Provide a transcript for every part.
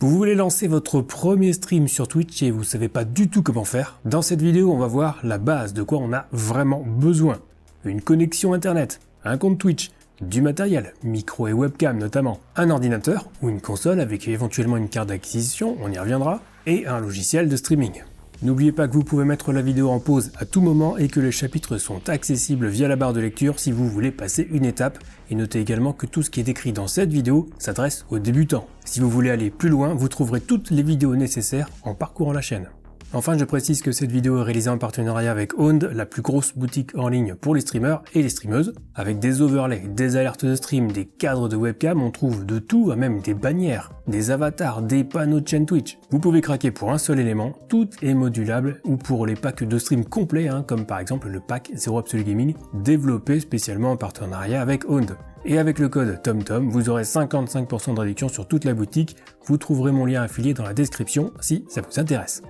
Vous voulez lancer votre premier stream sur Twitch et vous ne savez pas du tout comment faire? Dans cette vidéo, on va voir la base de quoi on a vraiment besoin. Une connexion internet, un compte Twitch, du matériel, micro et webcam notamment, un ordinateur ou une console avec éventuellement une carte d'acquisition, on y reviendra, et un logiciel de streaming. N'oubliez pas que vous pouvez mettre la vidéo en pause à tout moment et que les chapitres sont accessibles via la barre de lecture si vous voulez passer une étape. Et notez également que tout ce qui est décrit dans cette vidéo s'adresse aux débutants. Si vous voulez aller plus loin, vous trouverez toutes les vidéos nécessaires en parcourant la chaîne. Enfin, je précise que cette vidéo est réalisée en partenariat avec Owned, la plus grosse boutique en ligne pour les streamers et les streameuses. Avec des overlays, des alertes de stream, des cadres de webcam, on trouve de tout, même des bannières, des avatars, des panneaux de chaîne Twitch. Vous pouvez craquer pour un seul élément, tout est modulable, ou pour les packs de stream complets, comme par exemple le pack Zero Absolute Gaming, développé spécialement en partenariat avec Owned. Et avec le code TOMTOM, vous aurez 55% de réduction sur toute la boutique. Vous trouverez mon lien affilié dans la description si ça vous intéresse.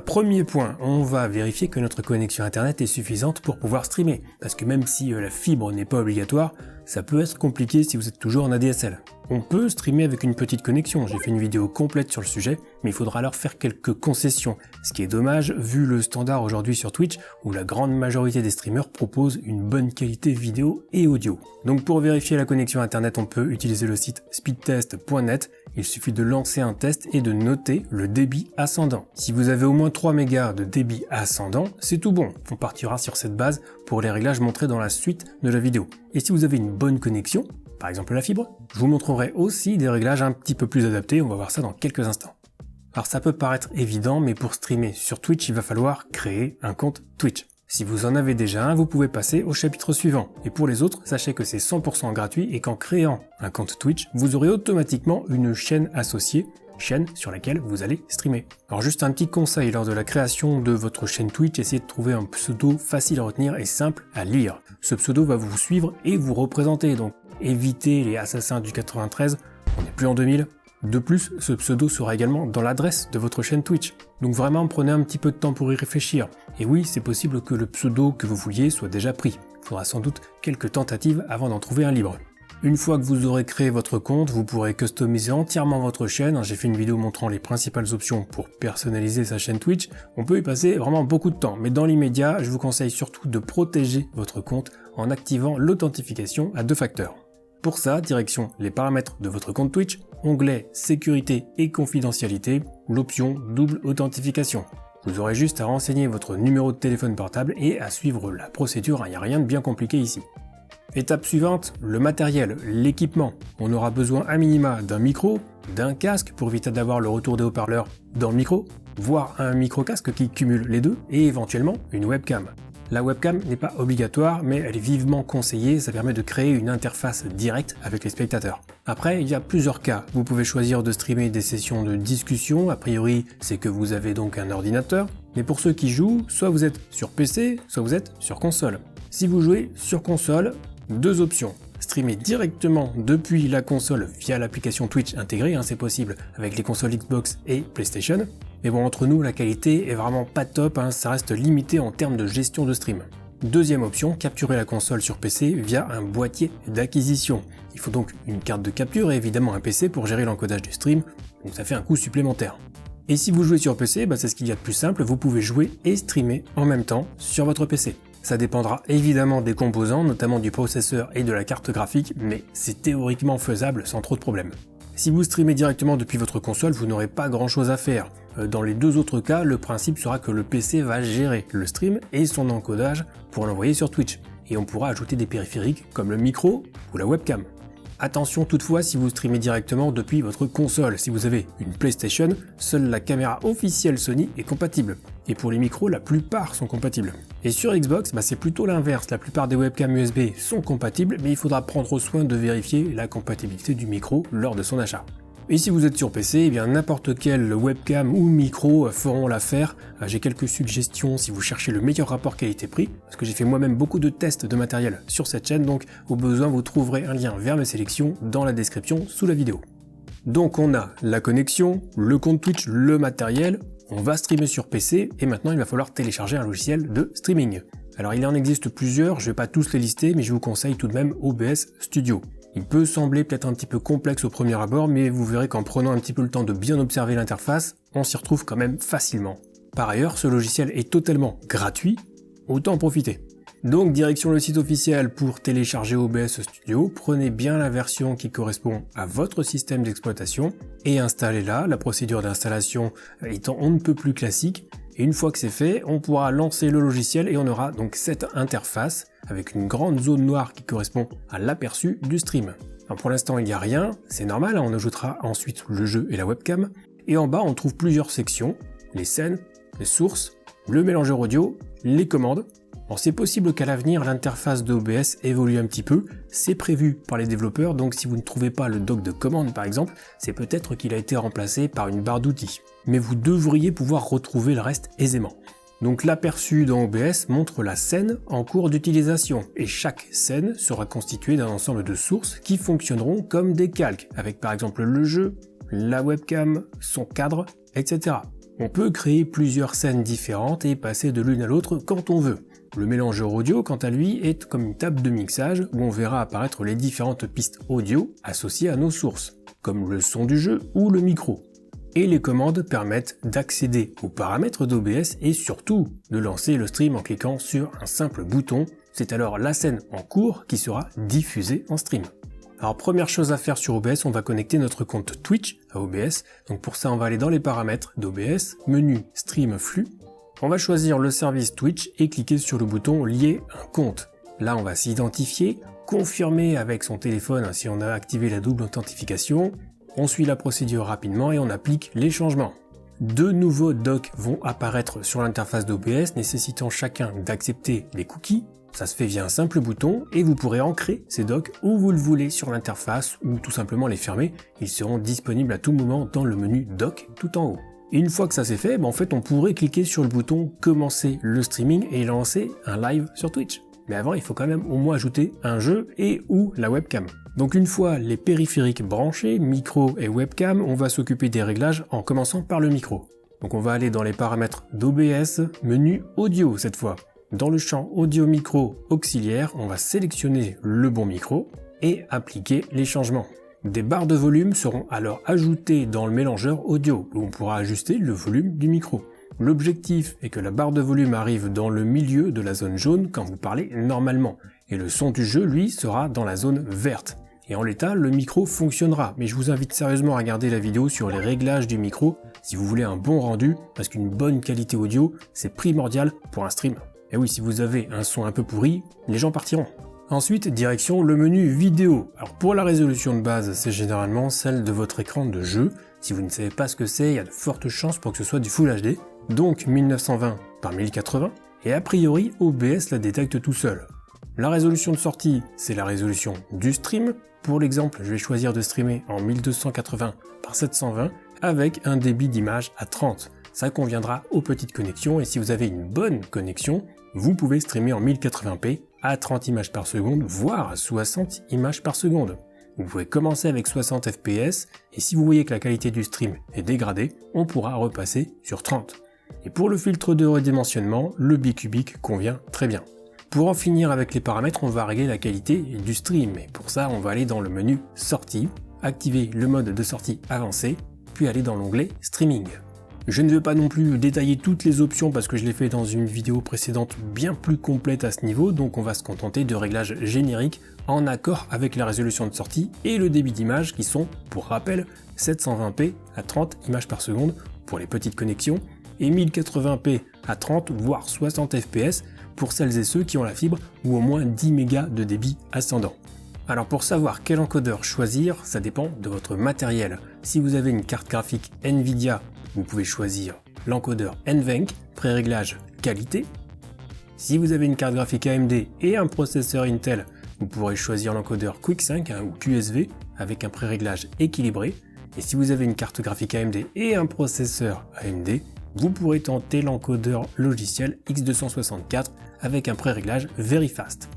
Premier point, on va vérifier que notre connexion internet est suffisante pour pouvoir streamer, parce que même si la fibre n'est pas obligatoire, ça peut être compliqué si vous êtes toujours en ADSL. On peut streamer avec une petite connexion, j'ai fait une vidéo complète sur le sujet, mais il faudra alors faire quelques concessions, ce qui est dommage vu le standard aujourd'hui sur Twitch où la grande majorité des streamers proposent une bonne qualité vidéo et audio. Donc pour vérifier la connexion internet, on peut utiliser le site speedtest.net, il suffit de lancer un test et de noter le débit ascendant. Si vous avez au moins 3 mégas de débit ascendant, c'est tout bon, on partira sur cette base pour les réglages montrés dans la suite de la vidéo. Et si vous avez une bonne connexion, par exemple la fibre, je vous montrerai aussi des réglages un petit peu plus adaptés, on va voir ça dans quelques instants. Alors ça peut paraître évident, mais pour streamer sur Twitch, il va falloir créer un compte Twitch. Si vous en avez déjà un, vous pouvez passer au chapitre suivant. Et pour les autres, sachez que c'est 100% gratuit et qu'en créant un compte Twitch, vous aurez automatiquement une chaîne associée, chaîne sur laquelle vous allez streamer. Alors juste un petit conseil, lors de la création de votre chaîne Twitch, essayez de trouver un pseudo facile à retenir et simple à lire. Ce pseudo va vous suivre et vous représenter, donc évitez les assassins du 93, on n'est plus en 2000. De plus, ce pseudo sera également dans l'adresse de votre chaîne Twitch. Donc vraiment, prenez un petit peu de temps pour y réfléchir. Et oui, c'est possible que le pseudo que vous vouliez soit déjà pris. Il faudra sans doute quelques tentatives avant d'en trouver un libre. Une fois que vous aurez créé votre compte, vous pourrez customiser entièrement votre chaîne. J'ai fait une vidéo montrant les principales options pour personnaliser sa chaîne Twitch. On peut y passer vraiment beaucoup de temps, mais dans l'immédiat, je vous conseille surtout de protéger votre compte en activant l'authentification à 2 facteurs. Pour ça, direction les paramètres de votre compte Twitch, onglet sécurité et confidentialité, l'option double authentification. Vous aurez juste à renseigner votre numéro de téléphone portable et à suivre la procédure, il n'y a rien de bien compliqué ici. Étape suivante, le matériel, l'équipement. On aura besoin à minima d'un micro, d'un casque pour éviter d'avoir le retour des haut-parleurs dans le micro, voire un micro-casque qui cumule les deux, et éventuellement une webcam. La webcam n'est pas obligatoire, mais elle est vivement conseillée, ça permet de créer une interface directe avec les spectateurs. Après, il y a plusieurs cas. Vous pouvez choisir de streamer des sessions de discussion, a priori c'est que vous avez donc un ordinateur, mais pour ceux qui jouent, soit vous êtes sur PC, soit vous êtes sur console. Si vous jouez sur console, 2 options. Streamer directement depuis la console via l'application Twitch intégrée, c'est possible avec les consoles Xbox et PlayStation. Mais bon, entre nous, la qualité est vraiment pas top, ça reste limité en termes de gestion de stream. Deuxième option, capturer la console sur PC via un boîtier d'acquisition. Il faut donc une carte de capture et évidemment un PC pour gérer l'encodage du stream, donc ça fait un coût supplémentaire. Et si vous jouez sur PC, c'est ce qu'il y a de plus simple, vous pouvez jouer et streamer en même temps sur votre PC. Ça dépendra évidemment des composants, notamment du processeur et de la carte graphique, mais c'est théoriquement faisable sans trop de problèmes. Si vous streamez directement depuis votre console, vous n'aurez pas grand chose à faire. Dans les 2 autres cas, le principe sera que le PC va gérer le stream et son encodage pour l'envoyer sur Twitch. Et on pourra ajouter des périphériques comme le micro ou la webcam. Attention toutefois si vous streamez directement depuis votre console. Si vous avez une PlayStation, seule la caméra officielle Sony est compatible. Et pour les micros, la plupart sont compatibles. Et sur Xbox, c'est plutôt l'inverse. La plupart des webcams USB sont compatibles, mais il faudra prendre soin de vérifier la compatibilité du micro lors de son achat. Et si vous êtes sur PC, n'importe quel webcam ou micro feront l'affaire. J'ai quelques suggestions si vous cherchez le meilleur rapport qualité-prix, parce que j'ai fait moi-même beaucoup de tests de matériel sur cette chaîne, donc au besoin vous trouverez un lien vers mes sélections dans la description sous la vidéo. Donc on a la connexion, le compte Twitch, le matériel, on va streamer sur PC, et maintenant il va falloir télécharger un logiciel de streaming. Alors il en existe plusieurs, je ne vais pas tous les lister, mais je vous conseille tout de même OBS Studio. Il peut sembler peut-être un petit peu complexe au premier abord, mais vous verrez qu'en prenant un petit peu le temps de bien observer l'interface, on s'y retrouve quand même facilement. Par ailleurs, ce logiciel est totalement gratuit, autant en profiter. Donc direction le site officiel pour télécharger OBS Studio, prenez bien la version qui correspond à votre système d'exploitation et installez-la, la procédure d'installation étant on ne peut plus classique. Et une fois que c'est fait, on pourra lancer le logiciel et on aura donc cette interface avec une grande zone noire qui correspond à l'aperçu du stream. Alors pour l'instant il n'y a rien, c'est normal, on ajoutera ensuite le jeu et la webcam. Et en bas on trouve plusieurs sections, les scènes, les sources, le mélangeur audio, les commandes. Alors c'est possible qu'à l'avenir l'interface d'OBS évolue un petit peu, c'est prévu par les développeurs, donc si vous ne trouvez pas le dock de commande par exemple, c'est peut-être qu'il a été remplacé par une barre d'outils. Mais vous devriez pouvoir retrouver le reste aisément. Donc l'aperçu dans OBS montre la scène en cours d'utilisation, et chaque scène sera constituée d'un ensemble de sources qui fonctionneront comme des calques, avec par exemple le jeu, la webcam, son cadre, etc. On peut créer plusieurs scènes différentes et passer de l'une à l'autre quand on veut. Le mélangeur audio, quant à lui, est comme une table de mixage où on verra apparaître les différentes pistes audio associées à nos sources, comme le son du jeu ou le micro. Et les commandes permettent d'accéder aux paramètres d'OBS et surtout de lancer le stream en cliquant sur un simple bouton. C'est alors la scène en cours qui sera diffusée en stream. Alors première chose à faire sur OBS, on va connecter notre compte Twitch à OBS. Donc pour ça, on va aller dans les paramètres d'OBS, menu Stream Flux. On va choisir le service Twitch et cliquer sur le bouton Lier un compte. Là, on va s'identifier, confirmer avec son téléphone si on a activé la double authentification. On suit la procédure rapidement et on applique les changements. Deux nouveaux docks vont apparaître sur l'interface d'OBS, nécessitant chacun d'accepter les cookies. Ça se fait via un simple bouton et vous pourrez ancrer ces docks où vous le voulez sur l'interface ou tout simplement les fermer. Ils seront disponibles à tout moment dans le menu dock tout en haut. Et une fois que ça c'est fait, en fait on pourrait cliquer sur le bouton commencer le streaming et lancer un live sur Twitch. Mais avant il faut quand même au moins ajouter un jeu et ou la webcam. Donc une fois les périphériques branchés, micro et webcam, on va s'occuper des réglages en commençant par le micro. Donc on va aller dans les paramètres d'OBS, menu audio cette fois. Dans le champ audio micro auxiliaire, on va sélectionner le bon micro et appliquer les changements. Des barres de volume seront alors ajoutées dans le mélangeur audio où on pourra ajuster le volume du micro. L'objectif est que la barre de volume arrive dans le milieu de la zone jaune quand vous parlez normalement et le son du jeu lui sera dans la zone verte. Et en l'état, le micro fonctionnera, mais je vous invite sérieusement à regarder la vidéo sur les réglages du micro si vous voulez un bon rendu parce qu'une bonne qualité audio c'est primordial pour un stream. Et oui, si vous avez un son un peu pourri, les gens partiront. Ensuite, direction le menu vidéo. Alors pour la résolution de base, c'est généralement celle de votre écran de jeu. Si vous ne savez pas ce que c'est, il y a de fortes chances pour que ce soit du Full HD, donc 1920 par 1080, et a priori OBS la détecte tout seul. La résolution de sortie, c'est la résolution du stream. Pour l'exemple, je vais choisir de streamer en 1280 par 720 avec un débit d'image à 30. Ça conviendra aux petites connexions et si vous avez une bonne connexion, vous pouvez streamer en 1080p à 30 images par seconde, voire à 60 images par seconde. Vous pouvez commencer avec 60 fps et si vous voyez que la qualité du stream est dégradée, on pourra repasser sur 30. Et pour le filtre de redimensionnement, le bicubique convient très bien. Pour en finir avec les paramètres, on va régler la qualité du stream et pour ça on va aller dans le menu sortie, activer le mode de sortie avancé, puis aller dans l'onglet streaming. Je ne vais pas non plus détailler toutes les options parce que je l'ai fait dans une vidéo précédente bien plus complète à ce niveau, donc on va se contenter de réglages génériques en accord avec la résolution de sortie et le débit d'image qui sont, pour rappel, 720p à 30 images par seconde pour les petites connexions et 1080p à 30 voire 60 fps pour celles et ceux qui ont la fibre ou au moins 10 mégas de débit ascendant. Alors pour savoir quel encodeur choisir, ça dépend de votre matériel. Si vous avez une carte graphique Nvidia, vous pouvez choisir l'encodeur NVENC, pré-réglage qualité. Si vous avez une carte graphique AMD et un processeur Intel, vous pourrez choisir l'encodeur Quick5 ou QSV avec un pré-réglage équilibré. Et si vous avez une carte graphique AMD et un processeur AMD, vous pourrez tenter l'encodeur logiciel X264 avec un pré-réglage Very Fast.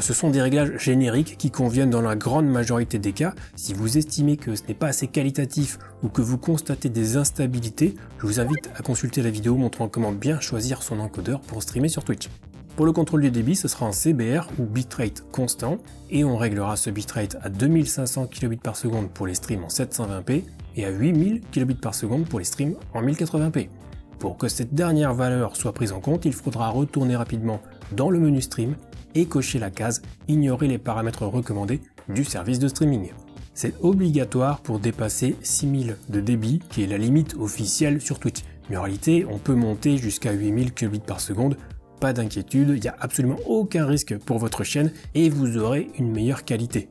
Ce sont des réglages génériques qui conviennent dans la grande majorité des cas. Si vous estimez que ce n'est pas assez qualitatif ou que vous constatez des instabilités, je vous invite à consulter la vidéo montrant comment bien choisir son encodeur pour streamer sur Twitch. Pour le contrôle du débit, ce sera en CBR ou bitrate constant et on réglera ce bitrate à 2500 kbps pour les streams en 720p et à 8000 kbps pour les streams en 1080p. Pour que cette dernière valeur soit prise en compte, il faudra retourner rapidement dans le menu stream et cocher la case « Ignorer les paramètres recommandés du service de streaming ». C'est obligatoire pour dépasser 6000 de débit qui est la limite officielle sur Twitch. Mais en réalité, on peut monter jusqu'à 8000 kbps. Pas d'inquiétude, il n'y a absolument aucun risque pour votre chaîne et vous aurez une meilleure qualité.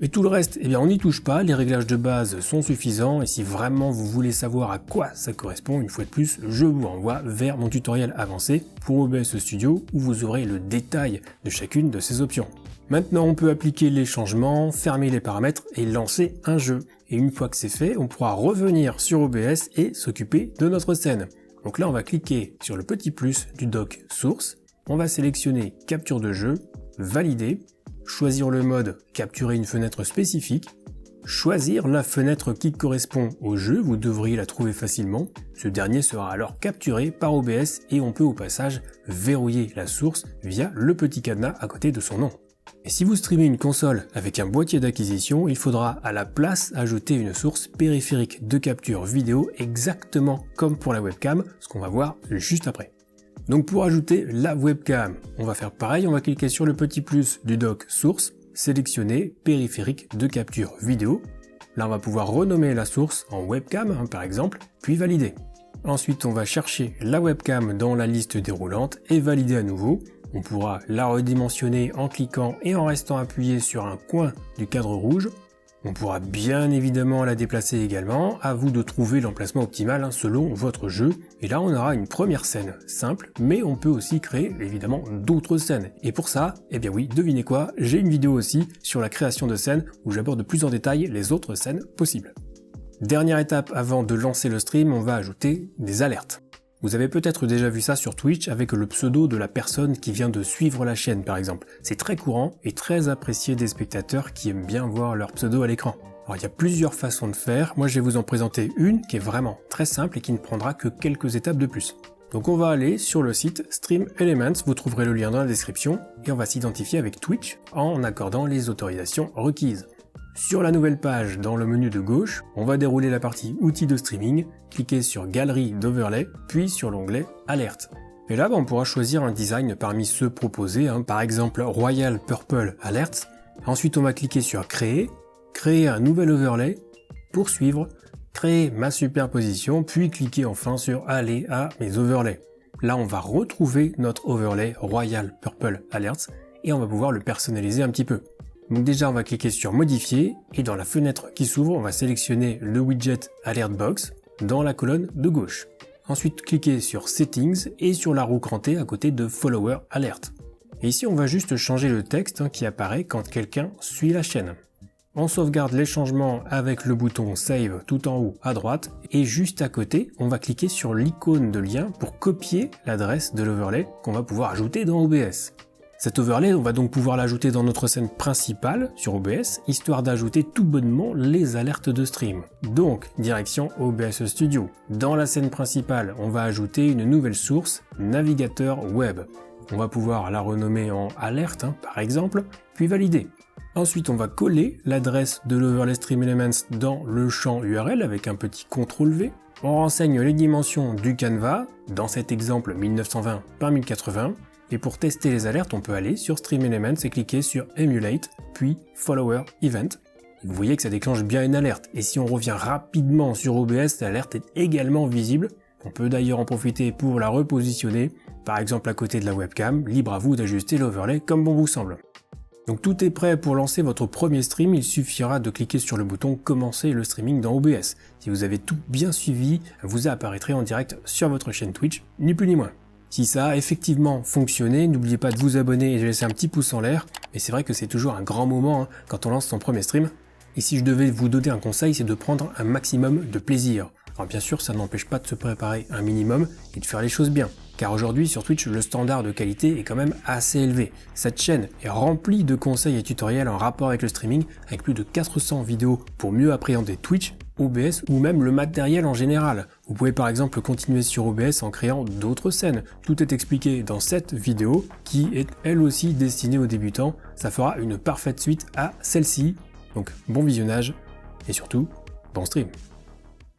Et tout le reste, eh bien on n'y touche pas, les réglages de base sont suffisants et si vraiment vous voulez savoir à quoi ça correspond, une fois de plus, je vous renvoie vers mon tutoriel avancé pour OBS Studio où vous aurez le détail de chacune de ces options. Maintenant on peut appliquer les changements, fermer les paramètres et lancer un jeu. Et une fois que c'est fait, on pourra revenir sur OBS et s'occuper de notre scène. Donc là on va cliquer sur le petit plus du dock source, on va sélectionner capture de jeu, valider, choisir le mode capturer une fenêtre spécifique, choisir la fenêtre qui correspond au jeu, vous devriez la trouver facilement, ce dernier sera alors capturé par OBS et on peut au passage verrouiller la source via le petit cadenas à côté de son nom. Et si vous streamez une console avec un boîtier d'acquisition, il faudra à la place ajouter une source périphérique de capture vidéo exactement comme pour la webcam, ce qu'on va voir juste après. Donc pour ajouter la webcam, on va faire pareil, on va cliquer sur le petit plus du dock source, sélectionner périphérique de capture vidéo. Là on va pouvoir renommer la source en webcam par exemple, puis valider. Ensuite on va chercher la webcam dans la liste déroulante et valider à nouveau. On pourra la redimensionner en cliquant et en restant appuyé sur un coin du cadre rouge. On pourra bien évidemment la déplacer également, à vous de trouver l'emplacement optimal selon votre jeu. Et là on aura une première scène simple, mais on peut aussi créer évidemment d'autres scènes. Et pour ça, eh bien oui, devinez quoi, j'ai une vidéo aussi sur la création de scènes où j'aborde plus en détail les autres scènes possibles. Dernière étape avant de lancer le stream, on va ajouter des alertes. Vous avez peut-être déjà vu ça sur Twitch avec le pseudo de la personne qui vient de suivre la chaîne par exemple. C'est très courant et très apprécié des spectateurs qui aiment bien voir leur pseudo à l'écran. Alors il y a plusieurs façons de faire, moi je vais vous en présenter une qui est vraiment très simple et qui ne prendra que quelques étapes de plus. Donc on va aller sur le site Stream Elements, vous trouverez le lien dans la description, et on va s'identifier avec Twitch en accordant les autorisations requises. Sur la nouvelle page, dans le menu de gauche, on va dérouler la partie outils de streaming, cliquer sur galerie d'overlay, puis sur l'onglet alerte. Et là, on pourra choisir un design parmi ceux proposés, par exemple Royal Purple Alert. Ensuite, on va cliquer sur créer, créer un nouvel overlay, poursuivre, créer ma superposition, puis cliquer enfin sur aller à mes overlays. Là, on va retrouver notre overlay Royal Purple Alert et on va pouvoir le personnaliser un petit peu. Donc déjà on va cliquer sur modifier et dans la fenêtre qui s'ouvre on va sélectionner le widget Alert Box dans la colonne de gauche. Ensuite cliquez sur Settings et sur la roue crantée à côté de Follower Alert. Et ici on va juste changer le texte qui apparaît quand quelqu'un suit la chaîne. On sauvegarde les changements avec le bouton Save tout en haut à droite et juste à côté on va cliquer sur l'icône de lien pour copier l'adresse de l'overlay qu'on va pouvoir ajouter dans OBS. Cet overlay, on va donc pouvoir l'ajouter dans notre scène principale sur OBS, histoire d'ajouter tout bonnement les alertes de stream. Donc, direction OBS Studio. Dans la scène principale, on va ajouter une nouvelle source, navigateur web. On va pouvoir la renommer en alerte, par exemple, puis valider. Ensuite, on va coller l'adresse de l'overlay Stream Elements dans le champ URL avec un petit CTRL-V. On renseigne les dimensions du canevas, dans cet exemple 1920 par 1080. Et pour tester les alertes, on peut aller sur Stream Elements et cliquer sur Emulate, puis Follower Event. Vous voyez que ça déclenche bien une alerte. Et si on revient rapidement sur OBS, l'alerte est également visible. On peut d'ailleurs en profiter pour la repositionner, par exemple à côté de la webcam, libre à vous d'ajuster l'overlay comme bon vous semble. Donc tout est prêt pour lancer votre premier stream, il suffira de cliquer sur le bouton Commencer le streaming dans OBS. Si vous avez tout bien suivi, vous apparaîtrez en direct sur votre chaîne Twitch, ni plus ni moins. Si ça a effectivement fonctionné, n'oubliez pas de vous abonner et de laisser un petit pouce en l'air. Et c'est vrai que c'est toujours un grand moment quand on lance son premier stream. Et si je devais vous donner un conseil, c'est de prendre un maximum de plaisir. Alors bien sûr, ça n'empêche pas de se préparer un minimum et de faire les choses bien. Car aujourd'hui, sur Twitch, le standard de qualité est quand même assez élevé. Cette chaîne est remplie de conseils et tutoriels en rapport avec le streaming, avec plus de 400 vidéos pour mieux appréhender Twitch. OBS ou même le matériel en général. Vous pouvez par exemple continuer sur OBS en créant d'autres scènes. Tout est expliqué dans cette vidéo qui est elle aussi destinée aux débutants. Ça fera une parfaite suite à celle-ci. Donc bon visionnage et surtout, bon stream.